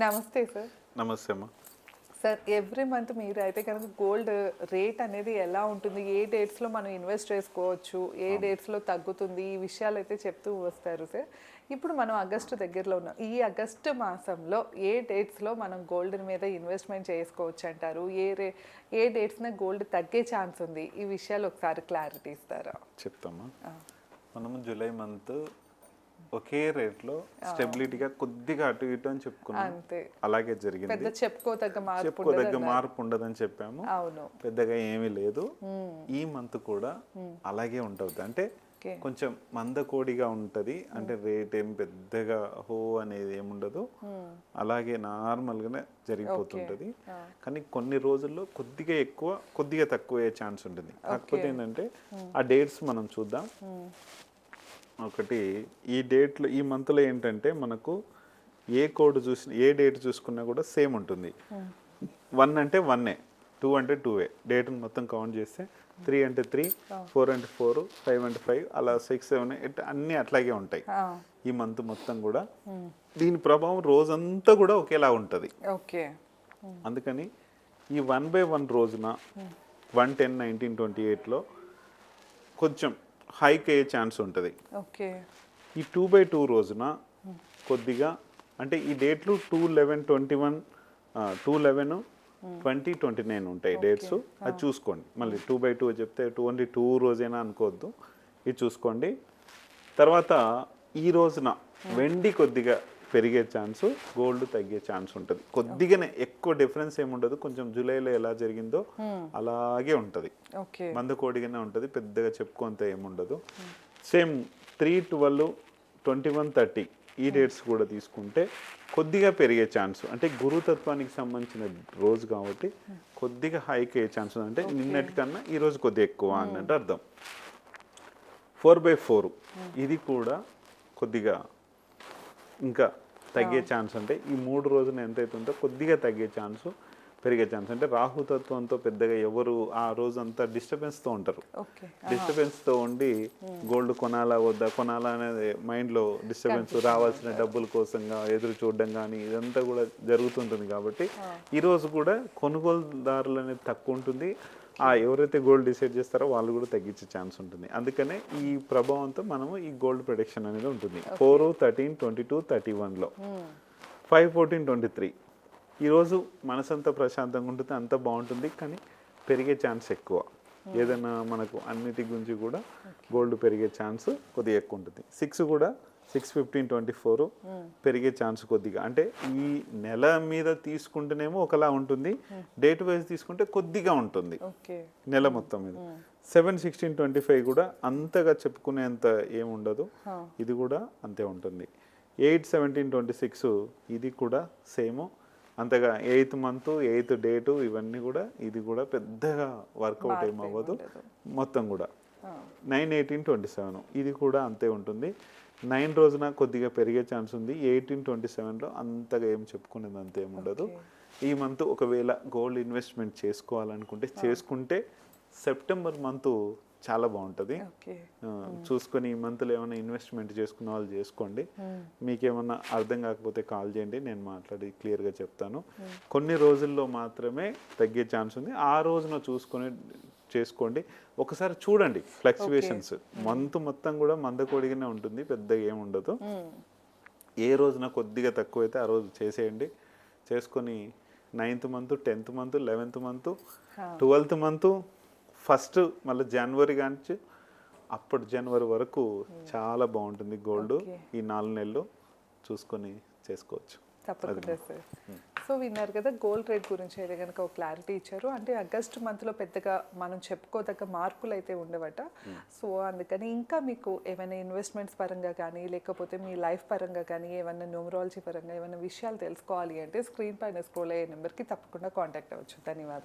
నమస్తే సార్. నమస్తే అమ్మా. సార్ ఎవ్రీ మంత్ మీరు అయితే కనుక గోల్డ్ రేట్ అనేది ఎలా ఉంటుంది, ఏ డేట్స్లో మనం ఇన్వెస్ట్ చేసుకోవచ్చు, ఏ డేట్స్లో తగ్గుతుంది, ఈ విషయాలు అయితే చెప్తూ వస్తారు సార్. ఇప్పుడు మనం ఆగస్టు దగ్గరలో ఉన్నాం. ఈ ఆగస్టు మాసంలో ఏ డేట్స్లో మనం గోల్డ్ మీద ఇన్వెస్ట్మెంట్ చేసుకోవచ్చు అంటారు? ఏ డేట్స్న గోల్డ్ తగ్గే ఛాన్స్ ఉంది? ఈ విషయాలు ఒకసారి క్లారిటీ ఇస్తారా? చెప్తామా. మనము జూలై మంత్ ఒకే రేట్లో స్టెబిలిటీగా కొద్దిగా అటు ఇటు అని చెప్పుకున్నాం. అంతే, అలాగే జరిగింది. పెద్ద చెప్పుకోదగ్గ మార్పు ఉండదని చెప్పాము. అవును, పెద్దగా ఏమీ లేదు. ఈ మంత్ కూడా అలాగే ఉంటుంది. అంటే కొంచెం మందకోడిగా ఉంటది. అంటే రేట్ ఏం పెద్దగా హో అనేది ఏముండదు. అలాగే నార్మల్ గానే జరిగిపోతుంటది. కానీ కొన్ని రోజుల్లో కొద్దిగా ఎక్కువ కొద్దిగా తక్కువ అయ్యే ఛాన్స్ ఉంటుంది. కాకపోతే ఏంటంటే ఆ డేట్స్ మనం చూద్దాం. ఒకటి ఈ డేట్లో ఈ మంత్లో ఏంటంటే మనకు ఏ కోడ్ చూసిన ఏ డేట్ చూసుకున్నా కూడా సేమ్ ఉంటుంది. 1 అంటే 1ఏ, 2 అంటే 2ఏ, డేట్ని మొత్తం కౌంట్ చేస్తే 3 అంటే 3, 4 అంటే 4, 5 అంటే 5, అలా 6, 7 అన్నీ అట్లాగే ఉంటాయి ఈ మంత్ మొత్తం కూడా. దీని ప్రభావం రోజంతా కూడా ఒకేలా ఉంటుంది. అందుకని ఈ 1/1 రోజున 1/10/1928లో కొంచెం హైక్ అయ్యే ఛాన్స్ ఉంటుంది. ఈ 2/2 రోజున కొద్దిగా, అంటే ఈ డేట్లు 2/11/21, 2/11, 20, 29 ఉంటాయి డేట్స్. అది చూసుకోండి. మళ్ళీ 2/2 చెప్తే ఓన్లీ 2 రోజైనా అనుకోవద్దు, ఇది చూసుకోండి. తర్వాత ఈ రోజున వెండి కొద్దిగా పెరిగే ఛాన్స్, గోల్డ్ తగ్గే ఛాన్స్ ఉంటుంది. కొద్దిగానే, ఎక్కువ డిఫరెన్స్ ఏముండదు. కొంచెం జూలైలో ఎలా జరిగిందో అలాగే ఉంటుంది, మందకోడిగానే ఉంటుంది. పెద్దగా చెప్పుకోంత ఏముండదు. సేమ్ 3, 12, 21, 30 ఈ డేట్స్ కూడా తీసుకుంటే కొద్దిగా పెరిగే ఛాన్స్, అంటే గురుతత్వానికి సంబంధించిన రోజు కాబట్టి కొద్దిగా హైక్ అయ్యే ఛాన్స్ ఉంది. అంటే నిన్నటికన్నా ఈ రోజు కొద్దిగా ఎక్కువ అన్నట్టు అర్థం. 4/4 ఇది కూడా కొద్దిగా ఇంకా తగ్గే ఛాన్స్. అంటే ఈ 3 రోజున ఎంతైతే ఉందో కొద్దిగా తగ్గే ఛాన్స్, పెరిగే ఛాన్స్. అంటే రాహుతత్వంతో పెద్దగా ఎవరు ఆ రోజు అంతా డిస్టర్బెన్స్తో ఉంటారు. డిస్టర్బెన్స్తో ఉండి గోల్డ్ కొనాలా వద్దా, కొనాలా అనేది మైండ్లో డిస్టర్బెన్స్, రావాల్సిన డబ్బుల కోసంగా ఎదురు చూడడం కానీ ఇదంతా కూడా జరుగుతుంటుంది. కాబట్టి ఈరోజు కూడా కొనుగోలుదారులు అనేది తక్కువ ఉంటుంది. ఎవరైతే గోల్డ్ డిసైడ్ చేస్తారో వాళ్ళు కూడా తగ్గించే ఛాన్స్ ఉంటుంది. అందుకనే ఈ ప్రభావంతో మనము ఈ గోల్డ్ ప్రొడక్షన్ అనేది ఉంటుంది. 4, 13, 22, 31లో 5, 14, 23 ఈరోజు మనసంతా ప్రశాంతంగా ఉంటుంది, అంతా బాగుంటుంది. కానీ పెరిగే ఛాన్స్ ఎక్కువ. ఏదైనా మనకు అన్నిటి గురించి కూడా గోల్డ్ పెరిగే ఛాన్స్ కొద్దిగా ఎక్కువ ఉంటుంది. 6 కూడా 6, 15, 24 పెరిగే ఛాన్స్ కొద్దిగా. అంటే ఈ నెల మీద తీసుకుంటేనేమో ఒకలా ఉంటుంది, డేట్ వైజ్ తీసుకుంటే కొద్దిగా ఉంటుంది నెల మొత్తం మీద. 7, 16, 25 కూడా అంతగా చెప్పుకునేంత ఏముండదు, ఇది కూడా అంతే ఉంటుంది. 8, 17, 26 ఇది కూడా సేమ్, అంతగా 8th మంత్ 8th డేటు ఇవన్నీ కూడా ఇది కూడా పెద్దగా వర్కౌట్ ఏమవ్వదు మొత్తం కూడా. 9, 18, 27 ఇది కూడా అంతే ఉంటుంది. 9 రోజున కొద్దిగా పెరిగే ఛాన్స్ ఉంది. 18, 27లో అంతగా ఏం చెప్పుకునేది అంత ఏముండదు. ఈ మంత్ ఒకవేళ గోల్డ్ ఇన్వెస్ట్మెంట్ చేసుకోవాలనుకుంటే చేసుకుంటే సెప్టెంబర్ మంత్ చాలా బాగుంటుంది. చూసుకొని ఈ మంత్లో ఏమైనా ఇన్వెస్ట్మెంట్ చేసుకున్న వాళ్ళు చేసుకోండి. మీకేమన్నా అర్థం కాకపోతే కాల్ చేయండి, నేను మాట్లాడి క్లియర్గా చెప్తాను. కొన్ని రోజుల్లో మాత్రమే తగ్గే ఛాన్స్ ఉంది. ఆ రోజున చూసుకొని చేసుకోండి. ఒకసారి చూడండి ఫ్లక్చువేషన్స్. మంత్ మొత్తం కూడా మందకోడిగానే ఉంటుంది, పెద్దగా ఏముండదు. ఏ రోజున కొద్దిగా తక్కువైతే ఆ రోజు చేసేయండి. చేసుకొని 9th month, 10th month, 11th month, 12th month, first మళ్ళీ జనవరి కానీ అప్పుడు జనవరి వరకు చాలా బాగుంటుంది గోల్డ్. ఈ 4 నెలలు చూసుకొని చేసుకోవచ్చు. తప్పకుండా సార్. సో విన్నారు కదా, గోల్డ్ రేట్ గురించి అయితే కనుక ఒక క్లారిటీ ఇచ్చారు. అంటే ఆగస్ట్ మంత్లో పెద్దగా మనం చెప్పుకోదగ్గ మార్పులు అయితే ఉండవట. సో అందుకని ఇంకా మీకు ఏమైనా ఇన్వెస్ట్మెంట్స్ పరంగా కానీ లేకపోతే మీ లైఫ్ పరంగా కానీ ఏమైనా న్యూమరాలజీ పరంగా ఏమైనా విషయాలు తెలుసుకోవాలి అంటే స్క్రీన్ పైన స్క్రోల్ అయ్యే నెంబర్కి తప్పకుండా కాంటాక్ట్ అవ్వచ్చు. ధన్యవాదాలు.